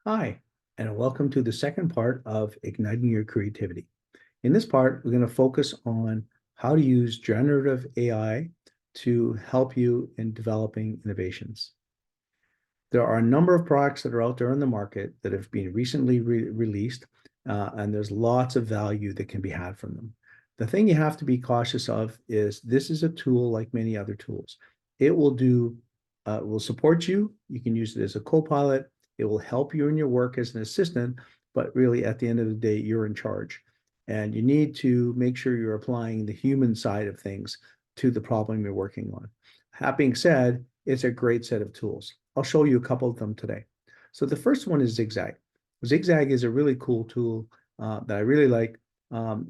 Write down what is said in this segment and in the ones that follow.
Hi, and welcome to the second part of Igniting Your Creativity. In this part, we're going to focus on how to use generative AI to help you in developing innovations. There are a number of products that are out there in the market that have been recently released, and there's lots of value that can be had from them. The thing you have to be cautious of is this is a tool like many other tools. It will support you. You can use it as a co-pilot. It will help you in your work as an assistant, but really at the end of the day, you're in charge. And you need to make sure you're applying the human side of things to the problem you're working on. That being said, it's a great set of tools. I'll show you a couple of them today. So the first one is Zigzag. Zigzag is a really cool tool that I really like. The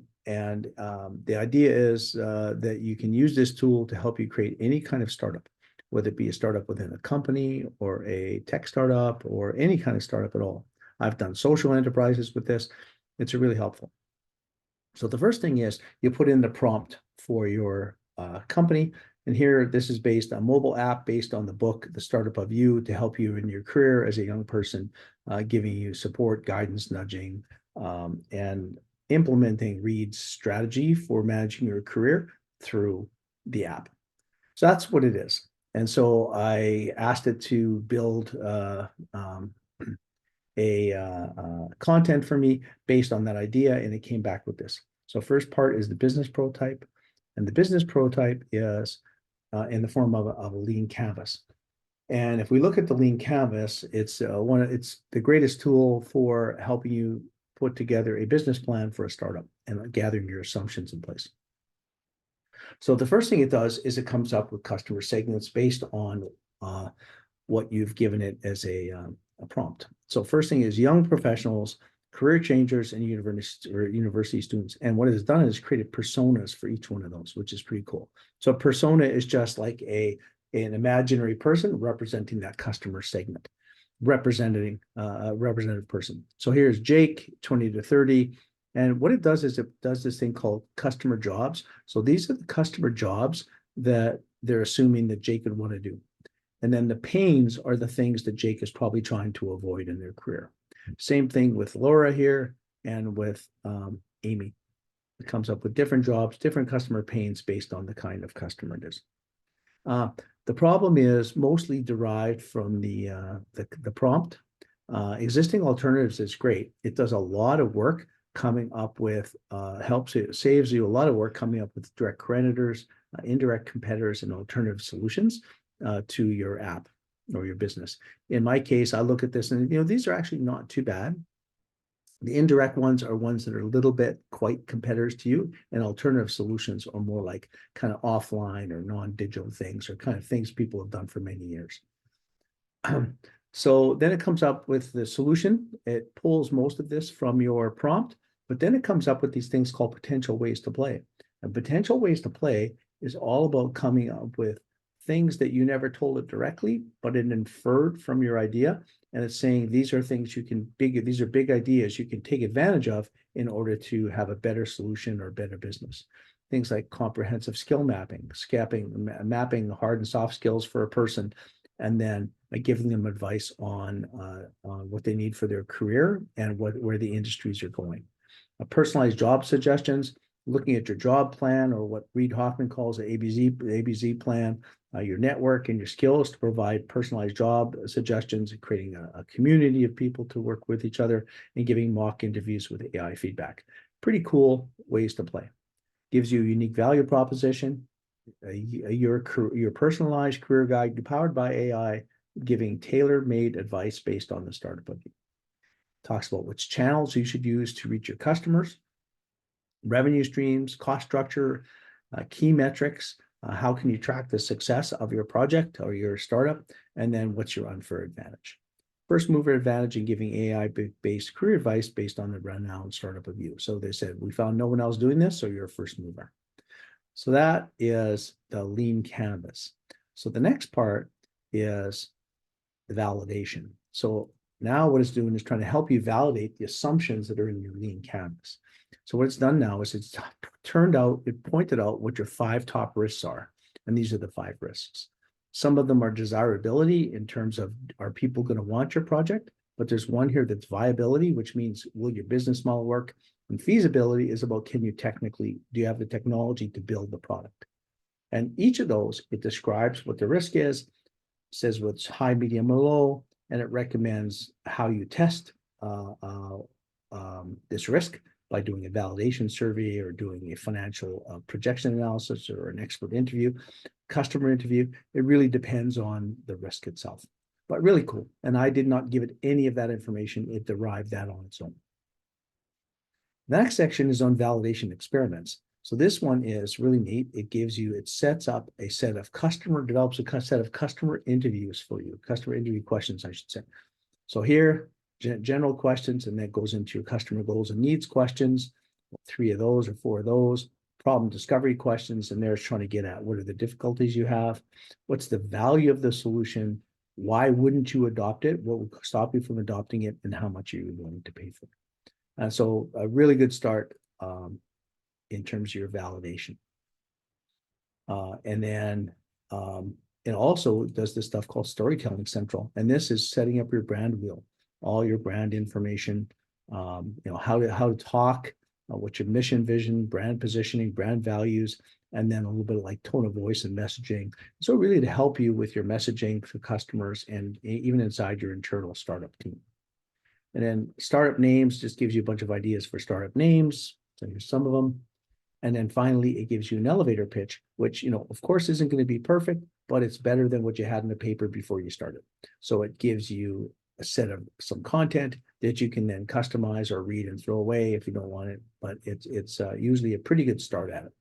idea is that you can use this tool to help you create any kind of startup, whether it be a startup within a company or a tech startup or any kind of startup at all. I've done social enterprises with this. It's really helpful. So the first thing is you put in the prompt for your company. And here, this is based on a mobile app based on the book, The Startup of You, to help you in your career as a young person, giving you support, guidance, nudging, and implementing Reed's strategy for managing your career through the app. So that's what it is. And so I asked it to build content for me based on that idea, and it came back with this. So first part is the business prototype, and the business prototype is in the form of a lean canvas. And if we look at the lean canvas, it's the greatest tool for helping you put together a business plan for a startup and gathering your assumptions in place. So the first thing it does is it comes up with customer segments based on what you've given it as a prompt. So first thing is young professionals, career changers, and university students. And what it has done is created personas for each one of those, which is pretty cool. So a persona is just like an imaginary person representing that customer segment, representing a representative person. So here's Jake, 20 to 30. And what it does is it does this thing called customer jobs. So these are the customer jobs that they're assuming that Jake would want to do. And then the pains are the things that Jake is probably trying to avoid in their career. Same thing with Laura here and with Amy. It comes up with different jobs, different customer pains based on the kind of customer it is. The problem is mostly derived from the prompt. Existing alternatives is great. It does a lot of work coming up with, saves you a lot of work coming up with direct creditors, indirect competitors, and alternative solutions to your app or your business. In my case, I look at this and these are actually not too bad. The indirect ones are ones that are a little bit quite competitors to you, and alternative solutions are more like kind of offline or non-digital things or kind of things people have done for many years. So then it comes up with the solution. It pulls most of this from your prompt, but then it comes up with these things called potential ways to play. And potential ways to play is all about coming up with things that you never told it directly, but it inferred from your idea. And it's saying these are things these are big ideas you can take advantage of in order to have a better solution or better business. Things like comprehensive skill mapping, mapping hard and soft skills for a person, and then giving them advice on what they need for their career and where the industries are going. Personalized job suggestions, looking at your job plan, or what Reid Hoffman calls the ABZ plan, your network and your skills to provide personalized job suggestions, and creating a community of people to work with each other, and giving mock interviews with AI feedback. Pretty cool ways to play. Gives you a unique value proposition, your personalized career guide powered by AI, giving tailor-made advice based on the startup of you. Talks about which channels you should use to reach your customers, revenue streams, cost structure, key metrics, how can you track the success of your project or your startup, and then what's your unfair advantage. First mover advantage in giving AI-based career advice based on the renowned startup of you. So they said, we found no one else doing this, so you're a first mover. So that is the lean canvas. So the next part is the validation. So now what it's doing is trying to help you validate the assumptions that are in your lean canvas. So what it's done now is it pointed out what your 5 top risks are. And these are the 5 risks. Some of them are desirability in terms of, are people going to want your project? but there's one here that's viability, which means will your business model work? And feasibility is about do you have the technology to build the product? And each of those, it describes what the risk is, says what's high, medium, or low, and it recommends how you test this risk by doing a validation survey or doing a financial projection analysis or an expert interview, customer interview. It really depends on the risk itself, but really cool. And I did not give it any of that information. It derived that on its own. The next section is on validation experiments. So this one is really neat. It sets up a set of develops a set of customer interviews for you, customer interview questions, I should say. So here, general questions, and that goes into your customer goals and needs questions, 3 of those or 4 of those, problem discovery questions, and there's trying to get at what are the difficulties you have, what's the value of the solution, why wouldn't you adopt it, what would stop you from adopting it, and how much are you willing to pay for it. So a really good start in terms of your validation. And then it also does this stuff called Storytelling Central. And this is setting up your brand wheel, all your brand information, how to talk, what's your mission, vision, brand positioning, brand values, and then a little bit of like tone of voice and messaging. So really to help you with your messaging for customers and even inside your internal startup team. And then startup names just gives you a bunch of ideas for startup names. So here's some of them. And then finally, it gives you an elevator pitch, which, of course, isn't going to be perfect, but it's better than what you had in the paper before you started. So it gives you a set of some content that you can then customize or read and throw away if you don't want it. But it's usually a pretty good start at it.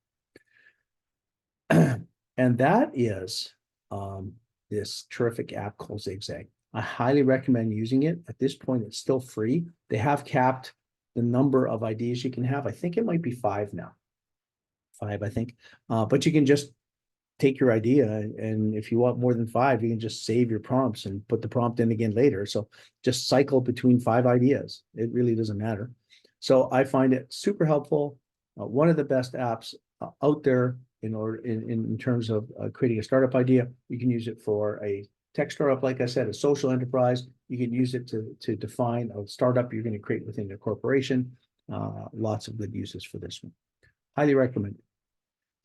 And that is this terrific app called Zigzag. I highly recommend using it. At this point, it's still free. They have capped the number of ideas you can have. I think it might be 5 now. 5, I think. But you can just take your idea, and if you want more than 5, you can just save your prompts and put the prompt in again later. So just cycle between 5 ideas. It really doesn't matter. So I find it super helpful. One of the best apps out there in terms of creating a startup idea. You can use it for a tech startup, like I said, a social enterprise. You can use it to define a startup you're going to create within your corporation. Lots of good uses for this one. Highly recommend it.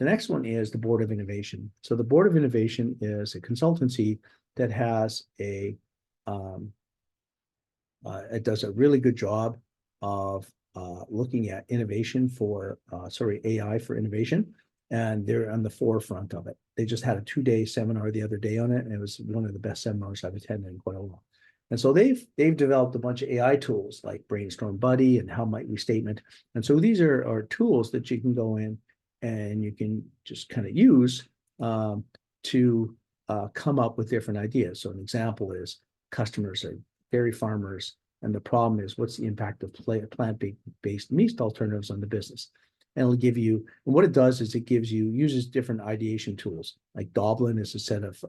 The next one is the Board of Innovation. So the Board of Innovation is a consultancy that has it does a really good job of looking at innovation AI for innovation, and they're on the forefront of it. They just had a 2-day seminar the other day on it, and it was one of the best seminars I've attended in quite a while. And so they've developed a bunch of AI tools like Brainstorm Buddy and How Might We Statement. And so these are tools that you can go in and you can just kind of use to come up with different ideas. So an example is customers are dairy farmers, and the problem is what's the impact of plant-based meat alternatives on the business? And it'll give you, and what it does is it uses different ideation tools. Like Doblin is a set of,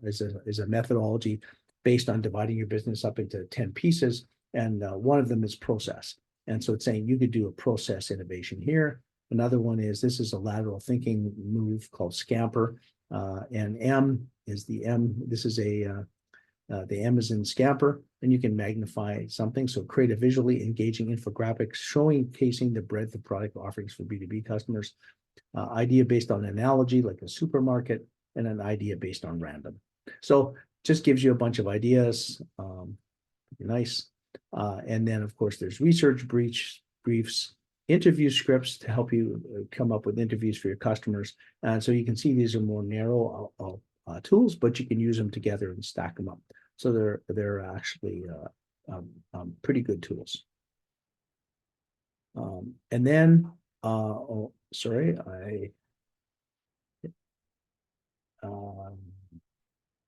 is a methodology based on dividing your business up into 10 pieces. And one of them is process. And so it's saying you could do a process innovation here. Another one is, this is a lateral thinking move called Scamper. And this is the M is in Scamper, and you can magnify something. So create a visually engaging infographic showcasing the breadth of product offerings for B2B customers. Idea based on analogy, like a supermarket, and an idea based on random. So just gives you a bunch of ideas. Nice. And then, of course, there's research briefs, interview scripts to help you come up with interviews for your customers. And so you can see these are more narrow tools, but you can use them together and stack them up. So they're actually pretty good tools. And then, sorry, I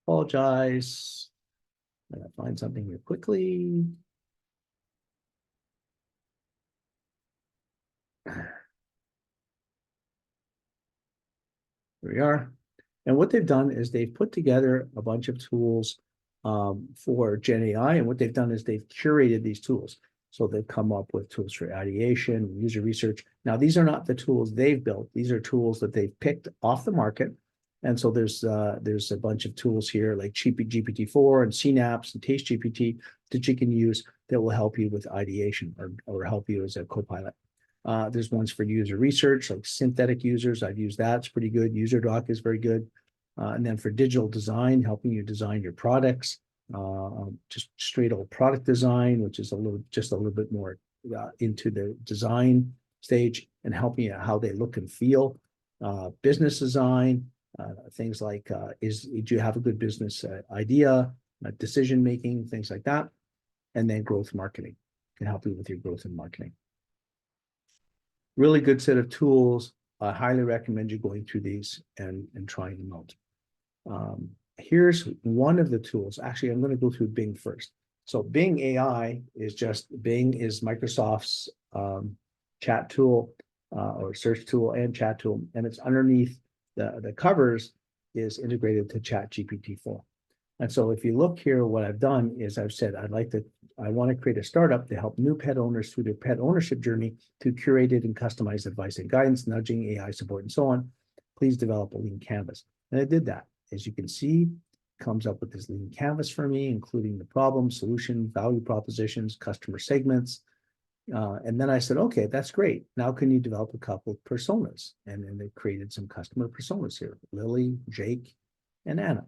apologize. I'm gonna find something here quickly. Here we are. And what they've done is they've put together a bunch of tools for Gen AI. And what they've done is they've curated these tools. So they've come up with tools for ideation, user research. Now, these are not the tools they've built. These are tools that they've picked off the market And so there's a bunch of tools here like GPT-4 and Synapse and Taste GPT that you can use that will help you with ideation or help you as a co-pilot. There's ones for user research, like synthetic users. I've used that. It's pretty good. UserDoc is very good. And then for digital design, helping you design your products, just straight old product design, which is just a little bit more into the design stage and helping you how they look and feel. Business design, things like do you have a good business idea, decision making, things like that. And then growth marketing can help you with your growth and marketing. Really good set of tools. I highly recommend you going through these and trying them out. Here's one of the tools. Actually, I'm going to go through Bing first. So Bing AI is Bing is Microsoft's chat tool or search tool and chat tool, and it's underneath the covers is integrated to Chat GPT-4. And so if you look here, what I've done is I've said I want to create a startup to help new pet owners through their pet ownership journey to curated and customized advice and guidance, nudging, AI support, and so on. Please develop a lean canvas. And I did that. As you can see, it comes up with this lean canvas for me, including the problem, solution, value propositions, customer segments. And then I said, okay, that's great. Now can you develop a couple of personas? And then they created some customer personas here, Lily, Jake, and Anna.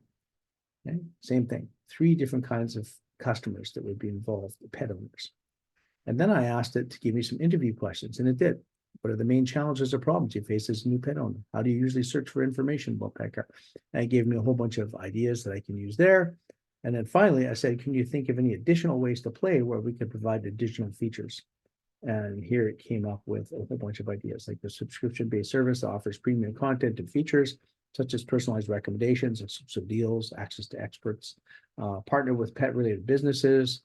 Okay? Same thing, 3 different kinds of customers that would be involved, the pet owners. And then I asked it to give me some interview questions, and it did. What are the main challenges or problems you face as a new pet owner? How do you usually search for information about pet care? And it gave me a whole bunch of ideas that I can use there. And then finally, I said, can you think of any additional ways to play where we could provide additional features? And here it came up with a whole bunch of ideas, like the subscription-based service that offers premium content and features, such as personalized recommendations, exclusive deals, access to experts, partner with pet-related businesses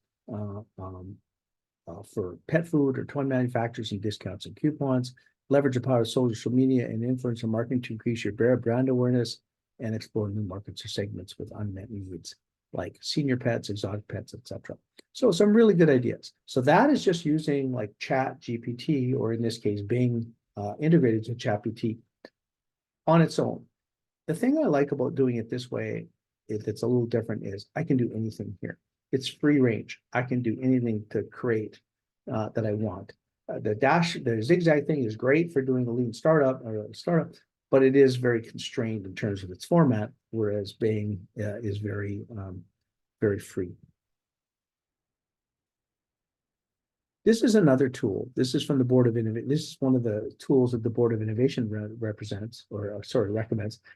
for pet food or toy manufacturers and discounts and coupons, leverage the power of social media and influencer marketing to increase your brand awareness and explore new markets or segments with unmet needs, like senior pets, exotic pets, etc. So some really good ideas. So that is just using like Chat GPT, or in this case, Bing integrated to Chat GPT on its own. The thing I like about doing it this way, if it's a little different, is I can do anything here. It's free range. I can do anything to create that I want. The zigzag thing is great for doing a lean startup, but it is very constrained in terms of its format, whereas Bing is very, very free. This is another tool. This is from the Board of Innovation. This is one of the tools that the Board of Innovation recommends.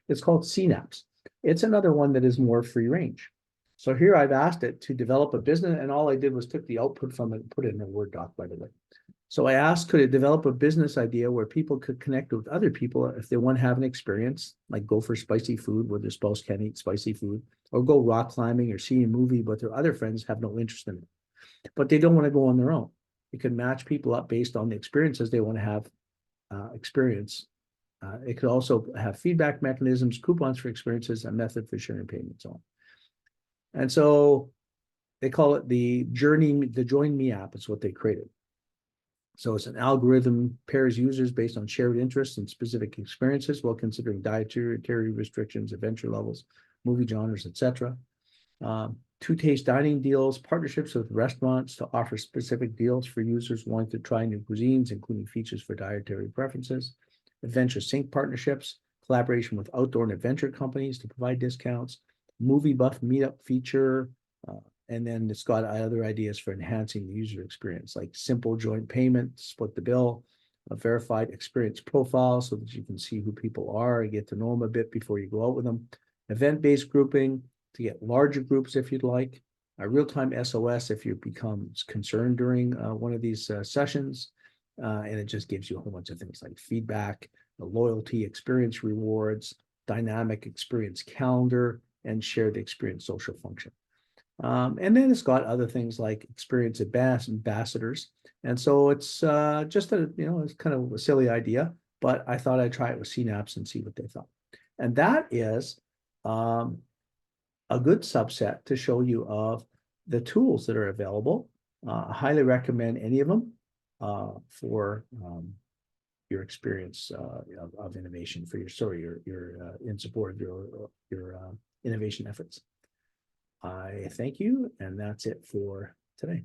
It's called Synapse. It's another one that is more free range. So here I've asked it to develop a business, and all I did was took the output from it and put it in a Word doc, by the way. So I asked, could it develop a business idea where people could connect with other people if they want to have an experience, like go for spicy food where their spouse can't eat spicy food, or go rock climbing or see a movie, but their other friends have no interest in it, but they don't want to go on their own. It can match people up based on the experiences they want to have experience. It could also have feedback mechanisms, coupons for experiences, a method for sharing payments on. And so they call it the Join Me app is what they created. So it's an algorithm, pairs users based on shared interests and specific experiences while considering dietary restrictions, adventure levels, movie genres, etc. Two-taste dining deals, partnerships with restaurants to offer specific deals for users wanting to try new cuisines, including features for dietary preferences. Adventure sync partnerships, collaboration with outdoor and adventure companies to provide discounts. Movie buff meetup feature, and then it's got other ideas for enhancing the user experience, like simple joint payment, split the bill, a verified experience profile so that you can see who people are and get to know them a bit before you go out with them. Event-based grouping to get larger groups if you'd like. A real-time SOS if you become concerned during one of these sessions. And it just gives you a whole bunch of things like feedback, the loyalty, experience rewards, dynamic experience calendar, and shared experience social function. And then it's got other things like experience ambassadors. And so it's just it's kind of a silly idea, but I thought I'd try it with Synapse and see what they thought. And that is a good subset to show you of the tools that are available. I highly recommend any of them for your experience of innovation for your story, your in support of your innovation efforts. I thank you, and that's it for today.